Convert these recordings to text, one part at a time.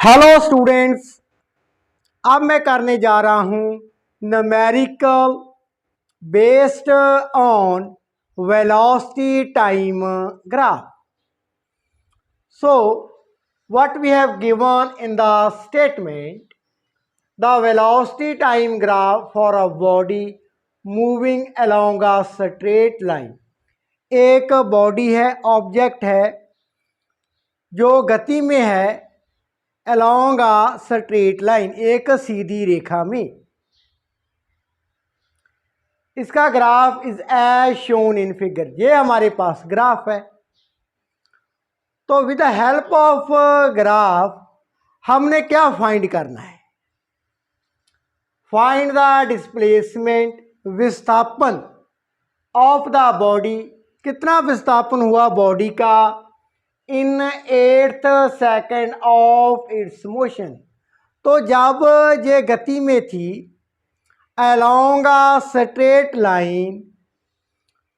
Hello students, अब मैं करने जा रहा हूँ numerical based on velocity time graph. So what we have given in the statement, the velocity time graph for a body moving along a straight line. एक body है, object है जो गति में है along a straight line, एक सीधी रेखा में. इसका graph is as shown in figure. ये हमारे पास ग्राफ है. तो with the help of graph हमने क्या फाइंड करना है? फाइंड द डिस्प्लेसमेंट, विस्थापन ऑफ द बॉडी. कितना विस्थापन हुआ बॉडी का in 8th second of its motion. तो जब ये गति में थी along a straight line,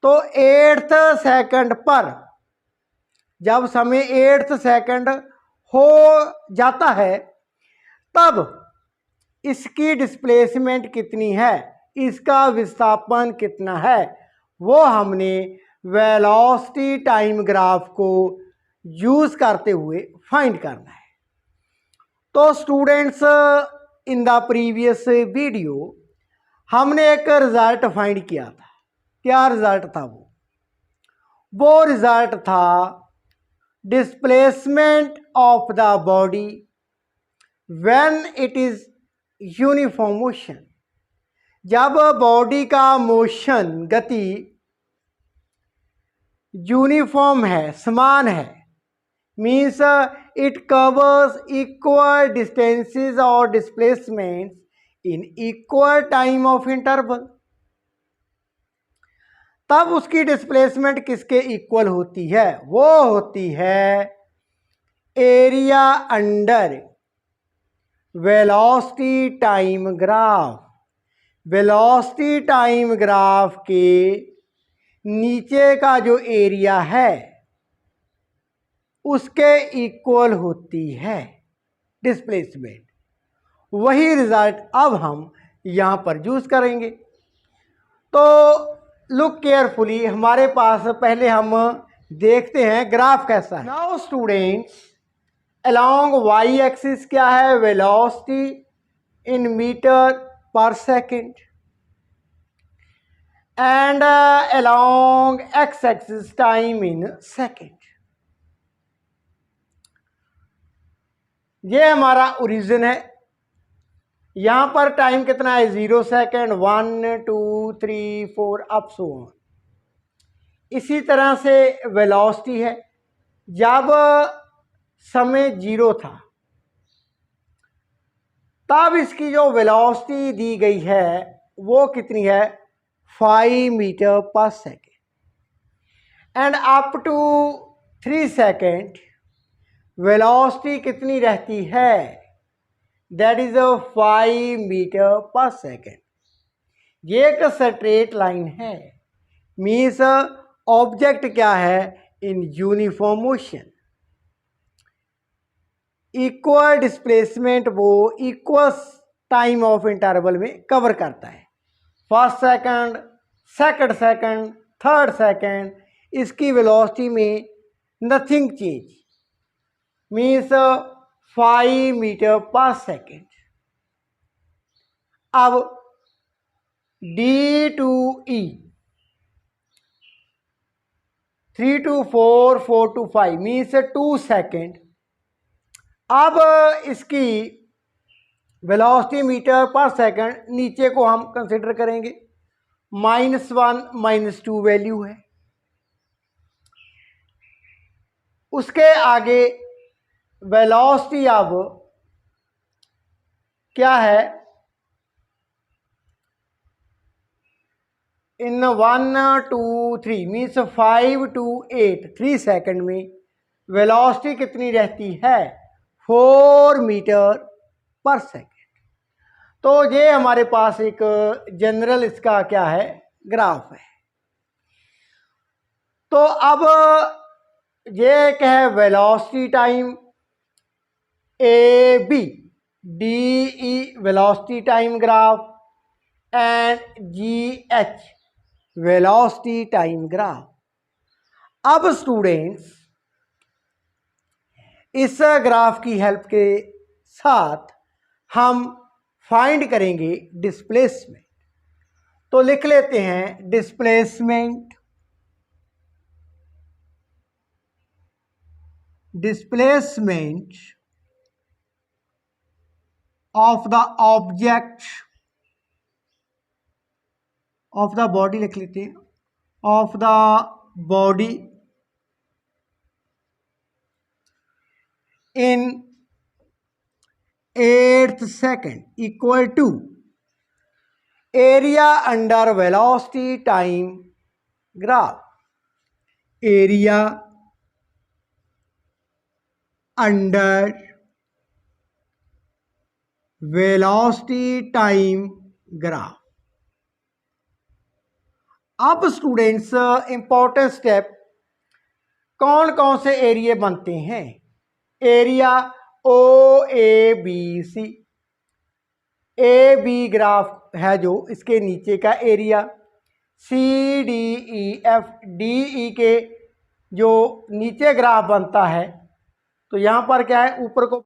तो 8th सेकंड पर जब समय 8th सेकंड हो जाता है तब इसकी डिस्प्लेसमेंट कितनी है, इसका विस्थापन कितना है, वो हमने वेलोसिटी टाइम ग्राफ को यूज करते हुए फाइंड करना है. तो students, in the previous video हमने एक रिजल्ट फाइंड किया था. क्या रिजल्ट था? वो रिजल्ट था displacement of the body when it is uniform motion. जब बॉडी का मोशन, गति यूनिफॉर्म है, समान है, means it covers equal distances और displacements in equal time of interval. तब उसकी डिस्प्लेसमेंट किसके इक्वल होती है? वो होती है area under velocity time graph. Velocity time graph के नीचे का जो एरिया है उसके इक्वल होती है डिस्प्लेसमेंट. वही रिजल्ट अब हम यहाँ पर यूज करेंगे. तो लुक केयरफुली, हमारे पास पहले हम देखते हैं ग्राफ कैसा है. Now students, along Y axis क्या है? Velocity in metre per second. And along X axis time in second. ये हमारा ओरिजिन है. यहाँ पर टाइम कितना है? 0 सेकेंड, 1 2 3 4 अप सो ऑन. इसी तरह से वेलोसिटी है. जब समय 0 था तब इसकी जो वेलोसिटी दी गई है वो कितनी है? 5 metre per second. And up to 3 second velocity कितनी रहती है? That is 5 metre per second. ये एक स्ट्रेट लाइन है, मीन्स ऑब्जेक्ट क्या है? In uniform motion. Equal displacement वो इक्वल टाइम ऑफ इंटरवल में कवर करता है. First second, second second, third second, इसकी वेलोसिटी में nothing change, means 5 metre per second. अब D to E, 3 to 4, 4 to 5 means 2 second. अब इसकी वेलोसिटी मीटर पर सेकेंड, नीचे को हम कंसिडर करेंगे -1 -2 वैल्यू है. उसके आगे वेलोसिटी अब क्या है? इन 1 2 3 मीन्स 5 to 8, 3 सेकेंड में वेलोसिटी कितनी रहती है? 4 मीटर पर सेकेंड. तो ये हमारे पास एक जनरल इसका क्या है? ग्राफ है. तो अब ये क्या है? Velocity time AB, DE velocity time graph and GH velocity time graph. अब स्टूडेंट्स इस ग्राफ की हेल्प के साथ हम फाइंड करेंगे डिस्प्लेसमेंट। तो लिख लेते हैं displacement of the object of the body, लिख लेते हैं of the body in 8th second equal to area under velocity time graph. Area under velocity time graph. अब स्टूडेंट्स इंपॉर्टेंट स्टेप, कौन कौन से एरिया बनते हैं? एरिया OABC, AB ग्राफ है जो, इसके नीचे का एरिया, CDEF, DE के जो नीचे ग्राफ बनता है, तो यहाँ पर क्या है, ऊपर को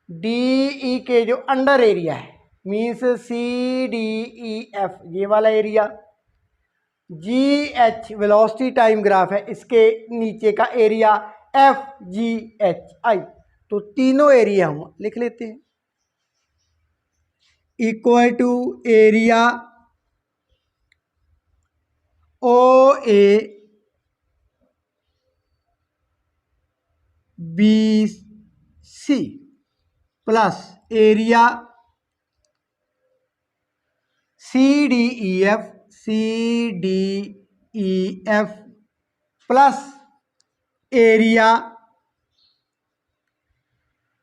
DE के जो अंडर एरिया है मीन्स CDEF ये वाला area, GH velocity time graph है, इसके नीचे का एरिया FGHI। तो तीनों एरिया हम लिख लेते हैं equal to area OABC plus area CDEF plus area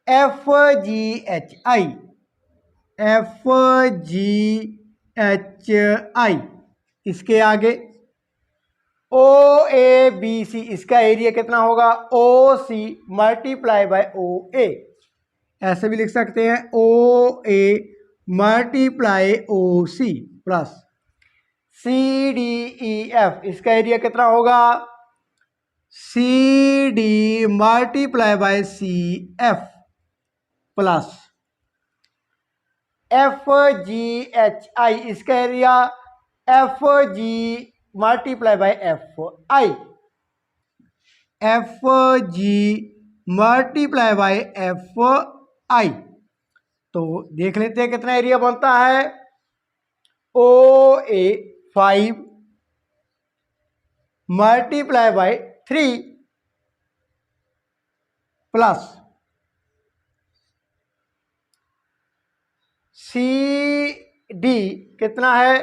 FGHI इसके आगे OABC, इसका एरिया कितना होगा, OC मल्टीप्लाई बाय OA, ऐसे भी लिख सकते हैं OA multiply OC plus CDEF, इसका एरिया कितना होगा, CD multiply by CF plus FGHI, इसका area FG multiply by FG multiply by FI। तो देख लेते हैं कितना एरिया बनता है, OA 5 multiply by 3 plus CD कितना है,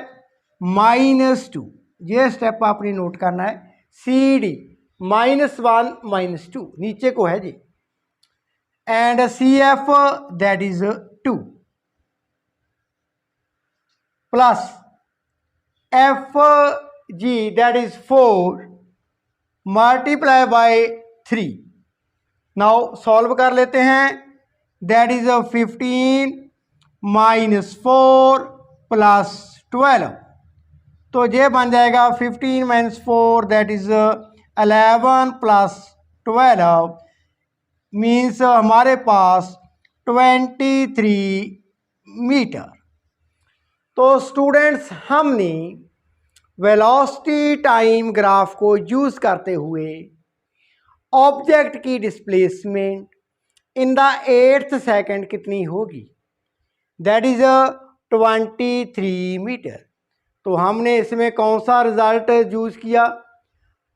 -2, ये स्टेप आपने नोट करना है, CD -1 -2 नीचे को है जी, and CF that is 2 plus FG that is 4 multiply by 3। Now solve कर लेते हैं, दैट इज 15 -4 प्लस 12, तो ये बन जाएगा 15 - 4 दैट इज 11 प्लस 12 मीन्स हमारे पास 23 मीटर। तो स्टूडेंट्स हमने वेलोसिटी टाइम ग्राफ को यूज़ करते हुए ऑब्जेक्ट की displacement in the 8th second कितनी होगी, दैट इज 23 मीटर। तो हमने इसमें कौन सा रिजल्ट यूज़ किया,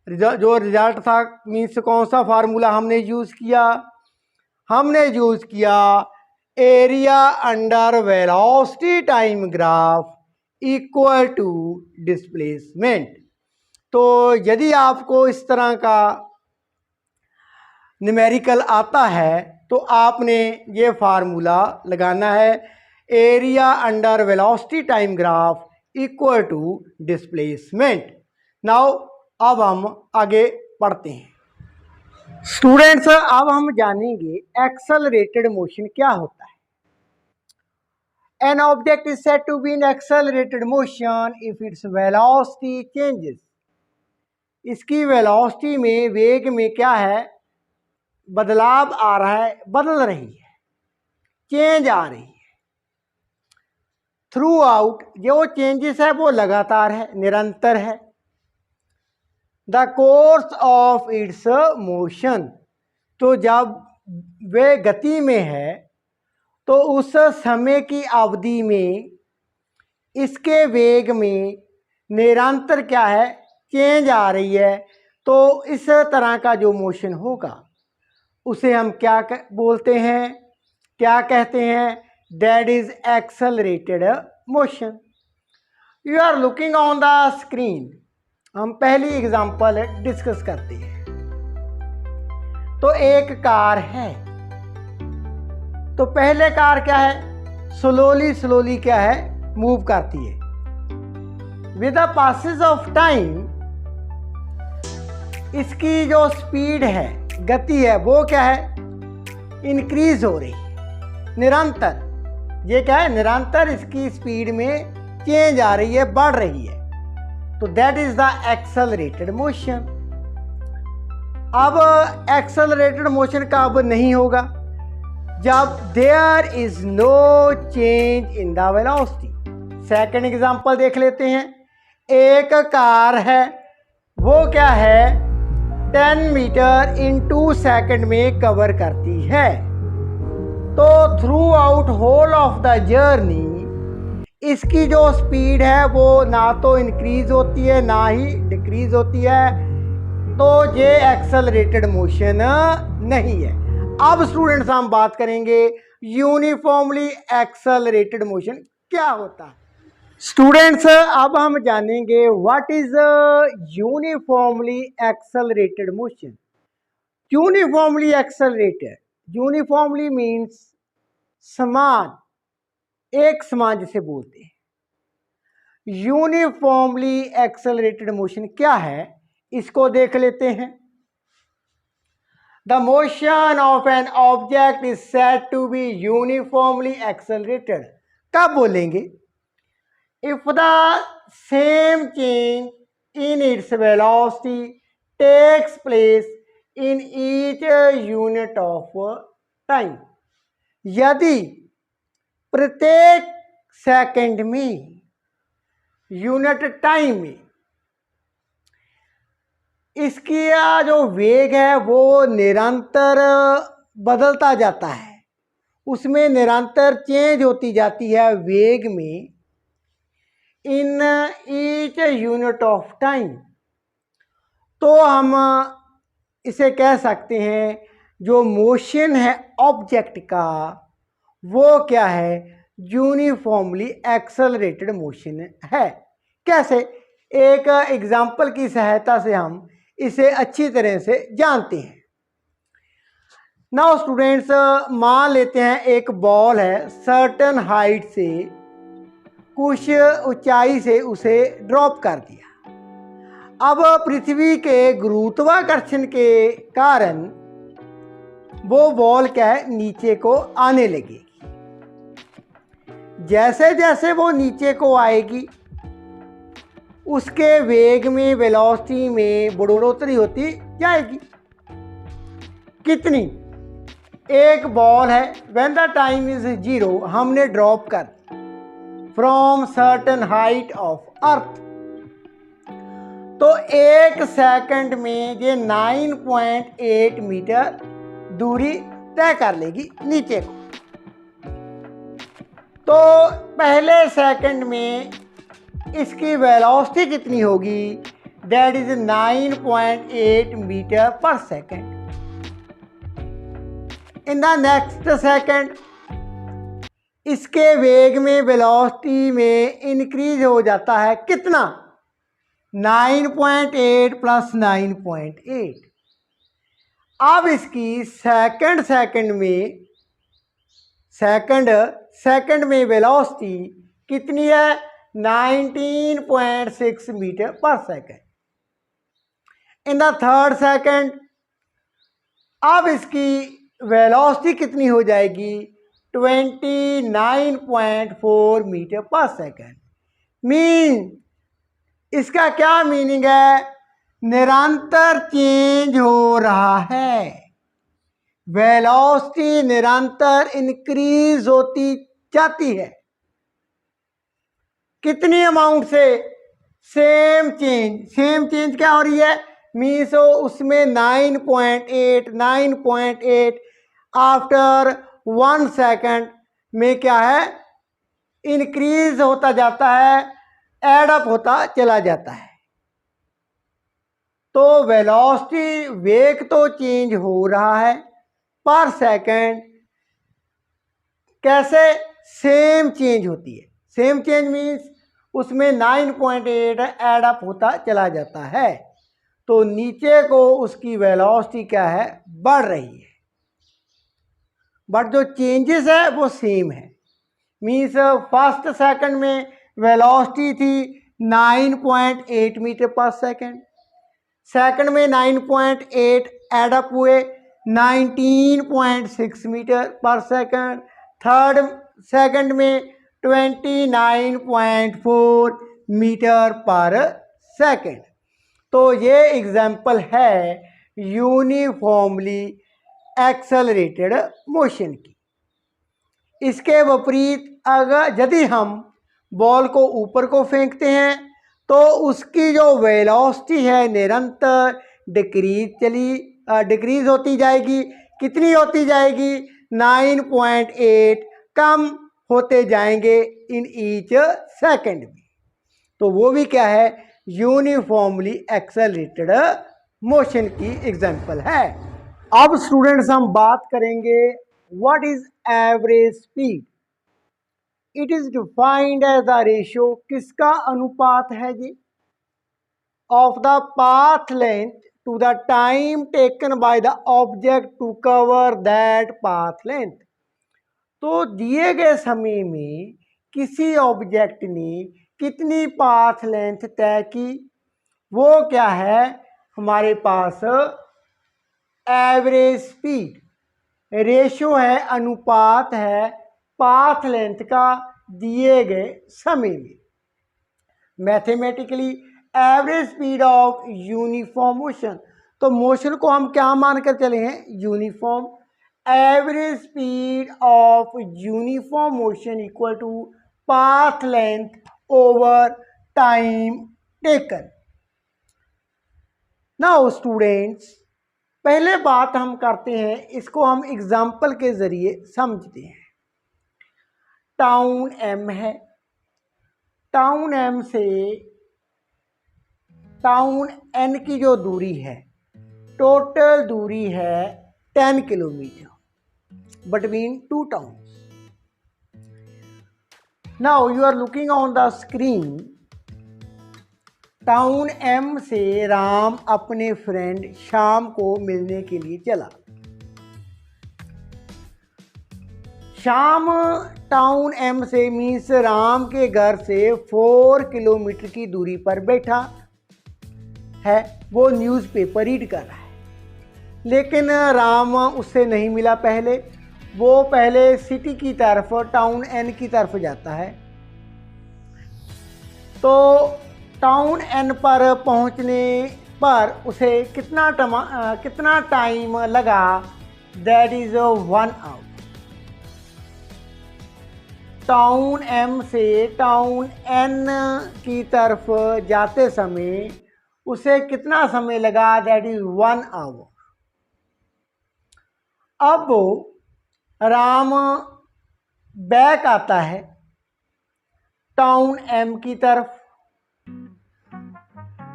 जो रिजल्ट था मीन्स कौन सा फार्मूला हमने यूज़ किया, हमने यूज़ किया area under velocity time graph equal to displacement. तो यदि आपको इस तरह का न्यूमेरिकल आता है तो आपने ये फार्मूला लगाना है, area under velocity time graph equal to displacement. Now अब हम आगे पढ़ते हैं। स्टूडेंट्स, अब हम जानेंगे एक्सेलरेटेड मोशन क्या होता है। An object is said to be in accelerated motion if its velocity changes. इसकी वेलोसिटी में, वेग में क्या है, बदलाव आ रहा है, बदल रही है, चेंज आ रही है। थ्रू आउट जो चेंजेस है वो लगातार है, निरंतर है। The course of its motion, तो जब वे गति में है तो उस समय की अवधि में इसके वेग में निरंतर क्या है, चेंज आ रही है। तो इस तरह का जो मोशन होगा उसे हम क्या बोलते हैं, क्या कहते हैं, that is accelerated motion. You are looking on the screen. हम पहली एग्जांपल डिस्कस करते हैं। तो एक कार है, तो पहले कार क्या है, स्लोली क्या है, मूव करती है। With the passage of time इसकी जो स्पीड है, गति है, वो क्या है, इंक्रीज हो रही है, निरंतर। ये क्या है, निरंतर इसकी स्पीड में चेंज आ रही है, बढ़ रही है। तो that is the accelerated motion. अब एक्सेलरेटेड मोशन का अब नहीं होगा जब there is no change in the velocity. Second example देख लेते हैं। एक कार है, वो क्या है, 10 मीटर इन 2 सेकंड में कवर करती है। तो throughout whole of the journey इसकी जो स्पीड है वो ना तो इंक्रीज होती है ना ही डिक्रीज होती है। तो ये एक्सेलरेटेड मोशन नहीं है। अब स्टूडेंट्स हम बात करेंगे यूनिफॉर्मली एक्सेलरेटेड मोशन क्या होता है। स्टूडेंट्स, अब हम जानेंगे what is uniformly accelerated motion. Uniformly accelerated, uniformly means समान, एक समान जिसे बोलते हैं। यूनिफॉर्मली एक्सेलरेटेड मोशन क्या है, इसको देख लेते हैं। The motion of an object is said to be uniformly accelerated. कब बोलेंगे, if the same change in its velocity takes place in each unit of time. यदि प्रत्येक सेकंड में, यूनिट टाइम में, इसकी जो वेग है वो निरंतर बदलता जाता है, उसमें निरंतर चेंज होती जाती है वेग में, इन ईच यूनिट ऑफ टाइम। तो हम इसे कह सकते हैं जो मोशन है ऑब्जेक्ट का वो क्या है, यूनिफॉर्मली एक्सेलरेटेड मोशन है। कैसे, एक एग्जाम्पल की सहायता से हम इसे अच्छी तरह से जानते हैं। नाउ स्टूडेंट्स, मान लेते हैं एक बॉल है, सर्टेन हाइट से, कुछ ऊंचाई से उसे ड्रॉप कर दिया। अब पृथ्वी के गुरुत्वाकर्षण के कारण वो बॉल क्या है, नीचे को आने लगेगी। जैसे जैसे वो नीचे को आएगी उसके वेग में, वेलोसिटी में बढ़ोतरी होती जाएगी। कितनी, एक बॉल है, व्हेन द टाइम इज 0, हमने ड्रॉप कर from certain height of earth. तो एक सेकंड में ये 9.8 मीटर दूरी तय कर लेगी नीचे को। तो पहले सेकंड में इसकी वेलोसिटी कितनी होगी, that is 9.8 metre per second. In the next second इसके वेग में, वेलोसिटी में इंक्रीज हो जाता है कितना, 9.8 प्लस 9.8। अब इसकी सेकंड में वेलोसिटी कितनी है, 19.6 metre per second. In the third second अब इसकी वेलोसिटी कितनी हो जाएगी, 29.4 मीटर पर सेकेंड। मीन इसका क्या मीनिंग है, निरंतर चेंज हो रहा है, वेलोसिटी निरंतर इंक्रीज होती जाती है। कितनी अमाउंट से, सेम चेंज क्या हो रही है, मीन्स उसमें 9.8 आफ्टर 1 सेकेंड में क्या है, इंक्रीज होता जाता है, एडअप होता चला जाता है। तो वेलोसिटी, वेग तो चेंज हो रहा है पर सेकेंड, कैसे, सेम चेंज होती है। सेम चेंज मीन्स उसमें 9.8 एडअप होता चला जाता है, तो नीचे को उसकी वेलोसिटी क्या है, बढ़ रही है, बट जो चेंजेस है वो सेम है। मीन्स फर्स्ट सेकंड में वेलोसिटी थी 9.8 मीटर पर सेकंड, सेकंड में 9.8 एडअप हुए 19.6 metre per second, third second में 29.4 मीटर पर सेकंड। तो ये एग्जाम्पल है यूनिफॉर्मली एक्सेलरेटेड मोशन की। इसके विपरीत अगर यदि हम बॉल को ऊपर को फेंकते हैं तो उसकी जो वेलोसिटी है निरंतर डिक्रीज होती जाएगी। कितनी होती जाएगी, 9.8 कम होते जाएंगे इन ईच सेकंड में। तो वो भी क्या है, यूनिफॉर्मली एक्सेलरेटेड मोशन की एग्जांपल है। अब स्टूडेंट्स हम बात करेंगे what is average speed. It is defined as the ratio, किसका अनुपात है जी, of the path length to the time taken by the object to cover that path length. तो दिए गए समय में किसी ऑब्जेक्ट ने कितनी पाथ लेंथ तय की, वो क्या है हमारे पास एवरेज स्पीड। रेशियो है, अनुपात है पाथ लेंथ का दिए गए समय में। Mathematically average speed of uniform motion, तो मोशन को हम क्या मानकर चले हैं, uniform. Average speed of uniform motion equal to path length over time taken. Now students, पहले बात हम करते हैं, इसको हम एग्जाम्पल के जरिए समझते हैं। टाउन एम है, टाउन एम से टाउन एन की जो दूरी है, टोटल दूरी है 10 kilometre between two towns. Now you are looking on the screen, town M से राम अपने फ्रेंड श्याम को मिलने के लिए चला। श्याम टाउन एम से मीन्स राम के घर से 4 किलोमीटर की दूरी पर बैठा है, वो न्यूज़पेपर रीड कर रहा है। लेकिन राम उससे नहीं मिला पहले, वो पहले सिटी की तरफ, टाउन एन की तरफ जाता है। तो टाउन एन पर पहुंचने पर उसे कितना टाइम लगा, that is 1 hour. Town M से टाउन एन की तरफ जाते समय उसे कितना समय लगा, दैट इज 1 आवर। अब राम बैक आता है टाउन एम की तरफ,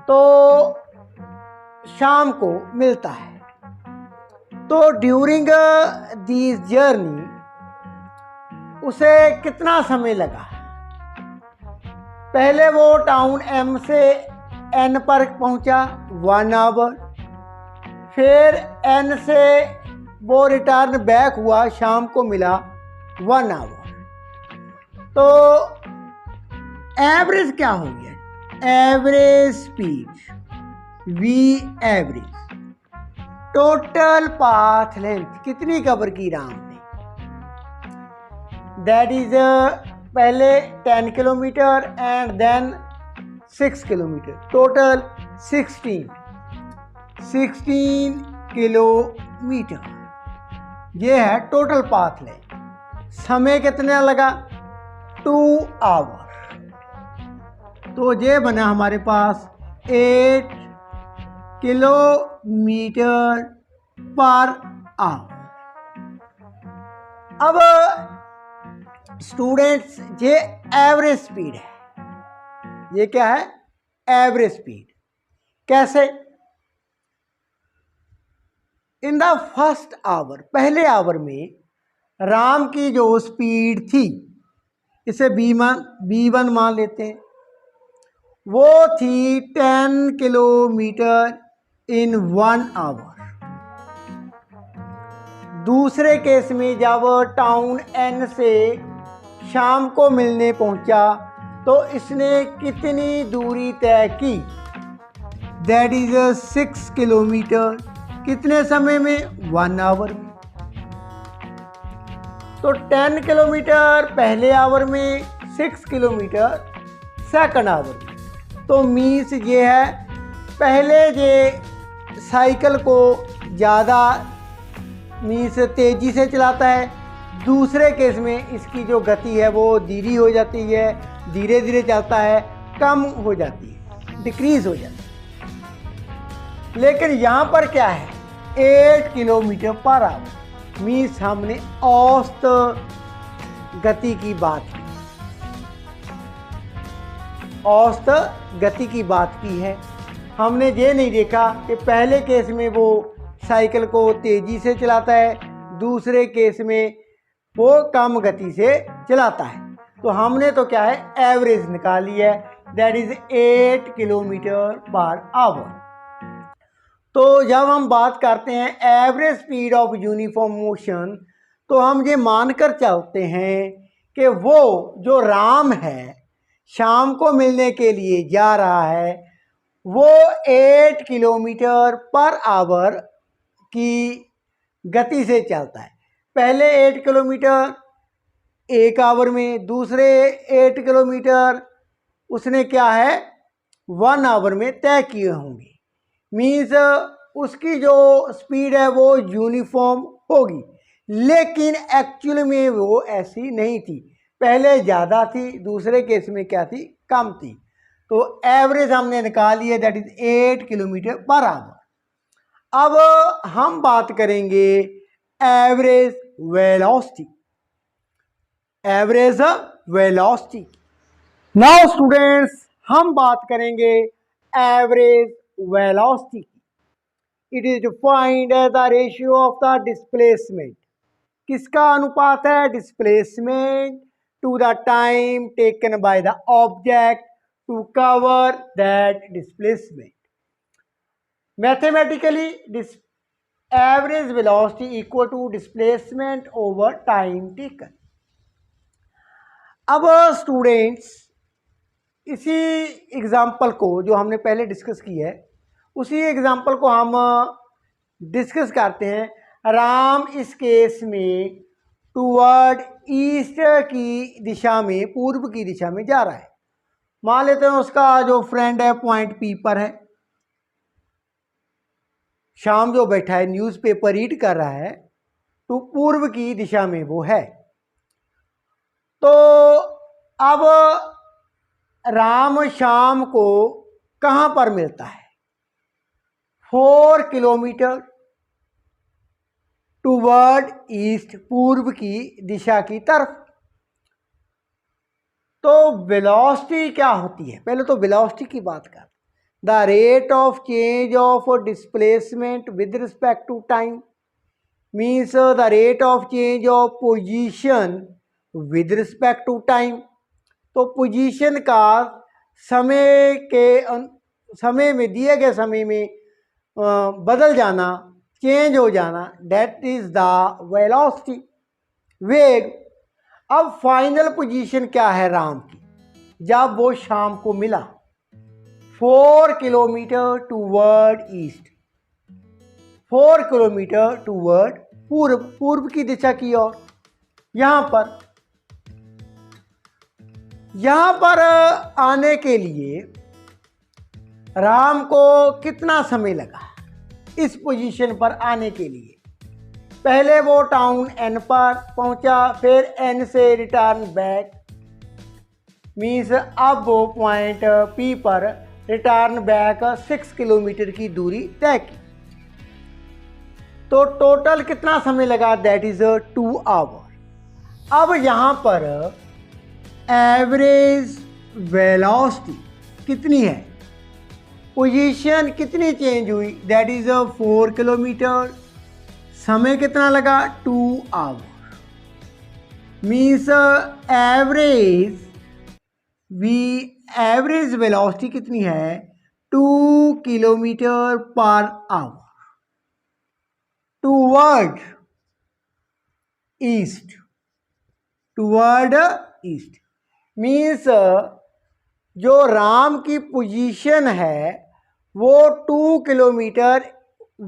तो शाम को मिलता है। तो ड्यूरिंग दिस जर्नी उसे कितना समय लगा, पहले वो टाउन एम से एन पर पहुंचा 1 आवर, फिर एन से वो रिटर्न बैक हुआ, शाम को मिला 1 आवर। तो एवरेज क्या हो गया, average speed, we average total path length कितनी कवर की राम ने? दैट इज पहले 10 kilometre and then 6 kilometre, total 16 kilometre. ये है टोटल पाथ लेंथ। समय कितना लगा? 2 आवर। तो ये बना हमारे पास 8 किलोमीटर पर आवर। अब स्टूडेंट्स, ये एवरेज स्पीड है। ये क्या है? Average speed. कैसे? इन द फर्स्ट आवर, पहले आवर में राम की जो स्पीड थी, इसे B1 मान लेते हैं, वो थी 10 किलोमीटर इन 1 आवर। दूसरे केस में जब टाउन N से शाम को मिलने पहुंचा तो इसने कितनी दूरी तय की? That is 6 kilometre. कितने समय में? 1 आवर में। तो 10 किलोमीटर पहले आवर में, 6 किलोमीटर सेकंड आवर में। तो मीन्स ये है, पहले ये साइकिल को ज़्यादा मीन्स तेज़ी से चलाता है, दूसरे केस में इसकी जो गति है वो धीरे हो जाती है, धीरे धीरे चलता है, कम हो जाती है, डिक्रीज हो जाती है। लेकिन यहाँ पर क्या है? 8 किलोमीटर पर आवर। मीन्स हमने औसत गति की बात की, औसत गति की बात की है। हमने ये नहीं देखा कि पहले केस में वो साइकिल को तेज़ी से चलाता है, दूसरे केस में वो कम गति से चलाता है। तो हमने तो क्या है? एवरेज निकाली है, that is 8 kilometre per our. तो जब हम बात करते हैं average speed of uniform motion, तो हम ये मानकर चलते हैं कि वो जो राम है शाम को मिलने के लिए जा रहा है, वो 8 किलोमीटर पर आवर की गति से चलता है। पहले 8 किलोमीटर 1 आवर में, दूसरे 8 किलोमीटर उसने क्या है? 1 आवर में तय किए होंगे। मीन्स उसकी जो स्पीड है वो यूनिफॉर्म होगी, लेकिन एक्चुअल में वो ऐसी नहीं थी। पहले ज़्यादा थी, दूसरे केस में क्या थी? कम थी। तो एवरेज हमने निकाली है, that is 8 kilometre per hour. अब हम बात करेंगे average velocity. Average velocity. Now students, हम बात करेंगे average velocity. It is defined as the ratio of the displacement. किसका अनुपात है? Displacement to the time taken by the object to cover that displacement. Mathematically average velocity equal to displacement over time taken. अब students, इसी example को जो हमने पहले discuss की है, उसी एग्जाम्पल को हम डिस्कस करते हैं। राम इस केस में टूवर्ड ईस्ट की दिशा में, पूर्व की दिशा में जा रहा है। मान लेते हैं उसका जो फ्रेंड है पॉइंट पी पर है, शाम जो बैठा है न्यूज़पेपर रीड कर रहा है, तो पूर्व की दिशा में वो है। तो अब राम शाम को कहाँ पर मिलता है? 4 किलोमीटर टूवर्ड ईस्ट, पूर्व की दिशा की तरफ। तो वेलोसिटी क्या होती है? पहले तो वेलोसिटी की बात कर। The rate of change of displacement with respect to time, means the rate of change of position with respect to time. तो पोजीशन का समय में, दिए गए समय में बदल जाना, चेंज हो जाना, दैट इज द वेलोसिटी, वेग। अब फाइनल पोजीशन क्या है राम की जब वो शाम को मिला? 4 kilometre toward east, 4 kilometre toward पूर्व, पूर्व की दिशा की ओर। यहाँ पर आने के लिए राम को कितना समय लगा इस पोजीशन पर आने के लिए? पहले वो टाउन एन पर पहुंचा, फिर एन से रिटर्न बैक, मीन्स अब वो पॉइंट पी पर रिटर्न बैक 6 किलोमीटर की दूरी तय की। तो टोटल कितना समय लगा? That is 2 hour. अब यहाँ पर एवरेज वेलोसिटी कितनी है, पोजीशन कितनी चेंज हुई? That is 4 kilometre. समय कितना लगा? 2 आवर। मीन्स एवरेज वेलोसिटी कितनी है? 2 kilometre per our toward east. Means जो राम की पोजीशन है वो 2 किलोमीटर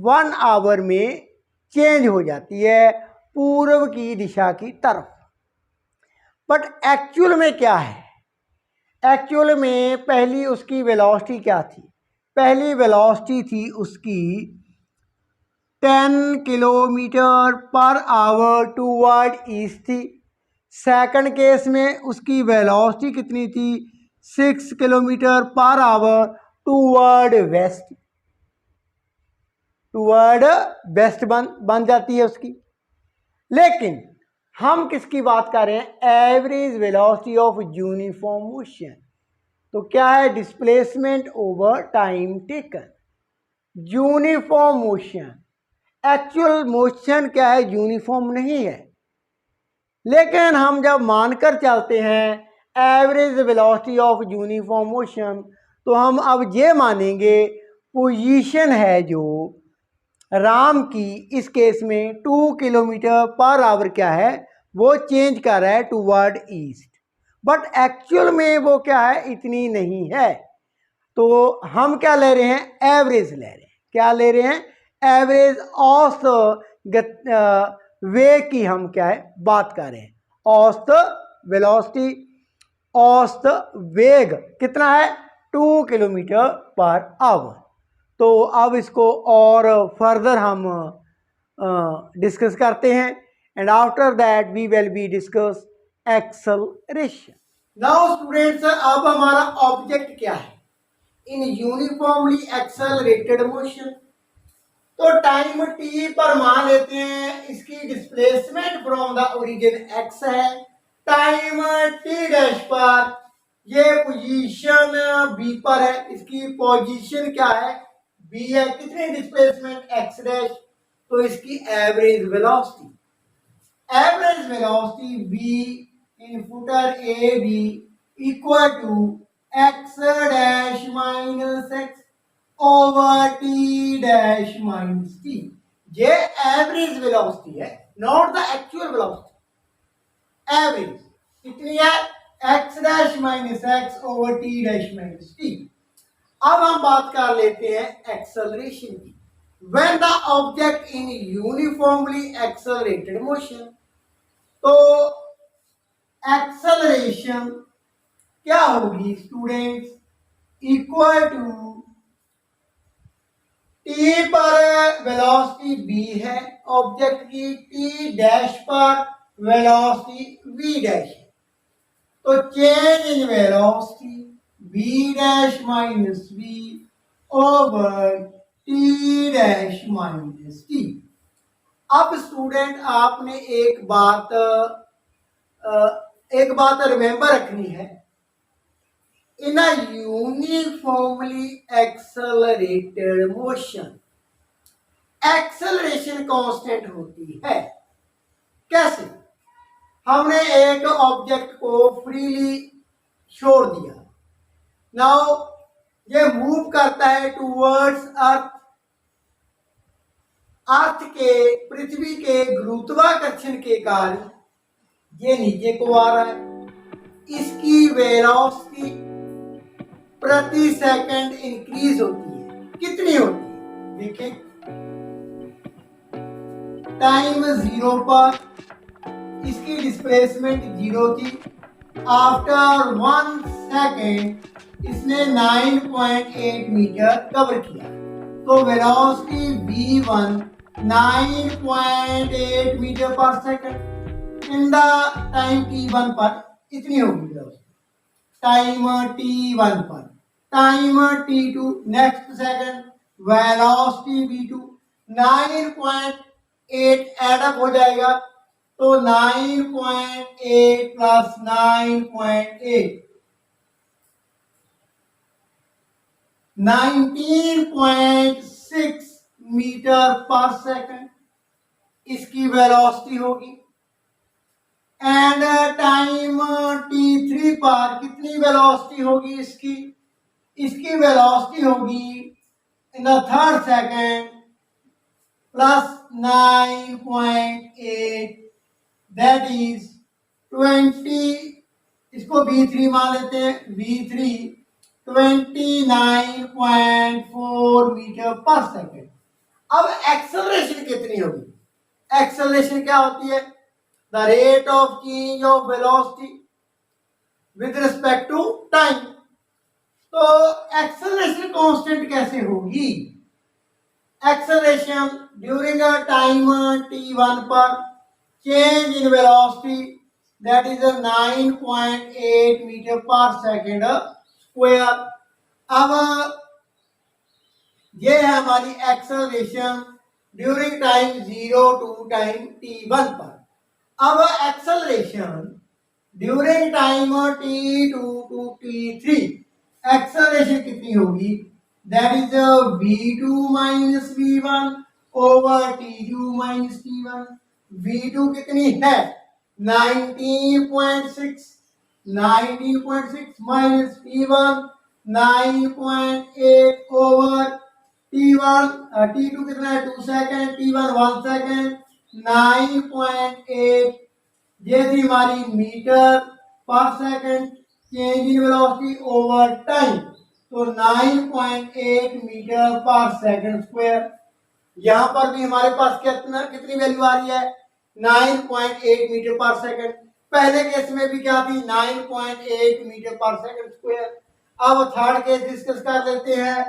1 आवर में चेंज हो जाती है पूर्व की दिशा की तरफ। बट एक्चुअल में क्या है? एक्चुअल में पहली उसकी वेलोसिटी क्या थी? पहली वेलोसिटी थी उसकी 10 kilometre per our toward east थी। सेकंड केस में उसकी वेलोसिटी कितनी थी? 6 kilometre per our toward waste बन जाती है उसकी। लेकिन हम किसकी बात कर रहे हैं? Average velocity of uniform motion. तो क्या है? Displacement over time taken. Uniform motion, actual motion क्या है? यूनिफॉर्म नहीं है। लेकिन हम जब मानकर चलते हैं average velocity of uniform motion, तो हम अब ये मानेंगे पोजीशन है जो राम की इस केस में 2 किलोमीटर पर आवर क्या है? वो चेंज कर रहा है टूवर्ड ईस्ट। बट एक्चुअल में वो क्या है? इतनी नहीं है। तो हम क्या ले रहे हैं? एवरेज ले रहे हैं। क्या ले रहे हैं? एवरेज औसत वे की हम क्या है बात कर रहे हैं। औसत वेलोसिटी, औसत वेग कितना है? 2 किलोमीटर पर आवर। तो अब इसको और फर्दर हम डिस्कस करते हैं, and after that we will be discuss acceleration. Now students, अब हमारा ऑब्जेक्ट क्या है इन यूनिफॉर्मली एक्सेलरेटेड मोशन? तो टाइम t पर मान लेते हैं इसकी displacement from the origin x है। टाइम t डैश पर ये पोजीशन b पर है, इसकी पोजीशन क्या है? b है। कितनी डिस्प्लेसमेंट? x dash. तो इसकी एवरेज वेलोसिटी v इन फुटर a b equal to x dash minus x over T dash minus T. ये एवरेज वेलोसिटी है, not the actual velocity. Average कितनी है? x dash minus x over T dash minus T. अब हम बात कर लेते हैं एक्सेलरेशन की। When the object in uniformly accelerated motion, तो एक्सेलरेशन क्या होगी स्टूडेंट्स? इक्वल टू टी पर वेलोसिटी b है ऑब्जेक्ट की, टी डैश पर वेलोसिटी v डैश है। तो change in velocity v dash minus v over T dash minus T. अब स्टूडेंट आपने एक बात रिमेंबर रखनी है, in a uniformly accelerated motion acceleration constant होती है। कैसे? हमने एक ऑब्जेक्ट को फ्रीली छोड़ दिया, नाउ ये मूव करता है टूवर्ड्स अर्थ। अर्थ के, पृथ्वी के गुरुत्वाकर्षण के कारण ये नीचे को आ रहा है। इसकी वेलोसिटी प्रति सेकंड इंक्रीज होती है। कितनी होती है? देखिए टाइम 0 पर इसकी डिस्प्लेसमेंट 0 थी। आफ्टर 1 सेकेंड इसने 9.8 मीटर कवर किया। तो velocity v1 9.8 metre per second in the time t1 पर इतनी होगी वेलोसिटी। टाइम t1 पर, time t2 next second, velocity v2 9.8 add up हो जाएगा। तो 9.8 प्लस 9.8 19.6 मीटर पर सेकंड इसकी वेलोसिटी होगी। एंड टाइम t3 पर कितनी वेलोसिटी होगी इसकी? इसकी वेलोसिटी होगी in the third second plus 9.8 that is 20, इसको v3 मान लेते हैं, v3 29.4 मीटर पर सेकंड। अब एक्सेलरेशन कितनी होगी? एक्सेलरेशन क्या होती है? The rate of change of velocity with respect to time। तो एक्सेलरेशन कांस्टेंट कैसे होगी? Acceleration during a time t1 पर change in velocity that is 9.8 metre per second square. अब ये है हमारी acceleration during time 0 to time t1 पर। अब acceleration during time t2 to t3 acceleration कितनी होगी? That is v2 minus v1 over t2 minus t1। v2 कितनी है? 19.6 minus t1 9.8 over t1 t2 कितना है? 2 सेकेंड, t1 1 सेकेंड, 9.8 ये थी हमारी metre per second change in velocity over time. तो 9.8 मीटर पर सेकंड स्क्वायर। यहां पर भी हमारे पास कितनी वैल्यू आ रही है? 9.8 मीटर पर सेकंड। पहले केस में भी क्या थी? 9.8 मीटर पर सेकंड स्क्वायर। अब थर्ड केस डिस्कस कर लेते हैं।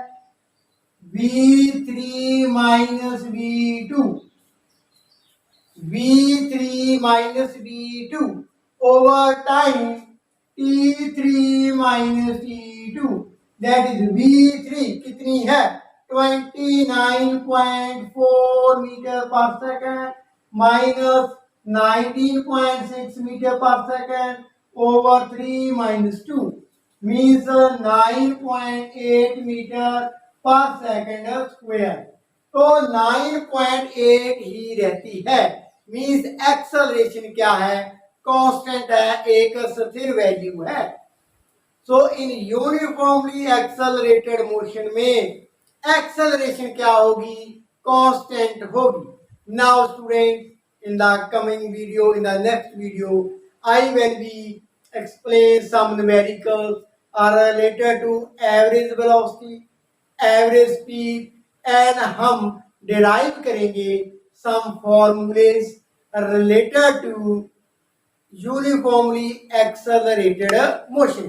v3 minus v2 v3 minus v2 ओवर टाइम t3 माइनस t2 दैट इज v3 कितनी है? 29.4 metre per second minus 19.6 metre per second over 3 minus 2 means 9.8 metre per second square. तो 9.8 ही रहती है। मीन्स एक्सेलरेशन क्या है? कांस्टेंट है, एक स्थिर वैल्यू है। सो इन यूनिफॉर्मली एक्सेलरेटेड मोशन में एक्सेलरेशन क्या होगी? कांस्टेंट होगी। Now student, in the coming video, in the next video, I will be explain some numericals are related to average velocity, average speed, and हम derive करेंगे some formulas related to uniformly accelerated motion।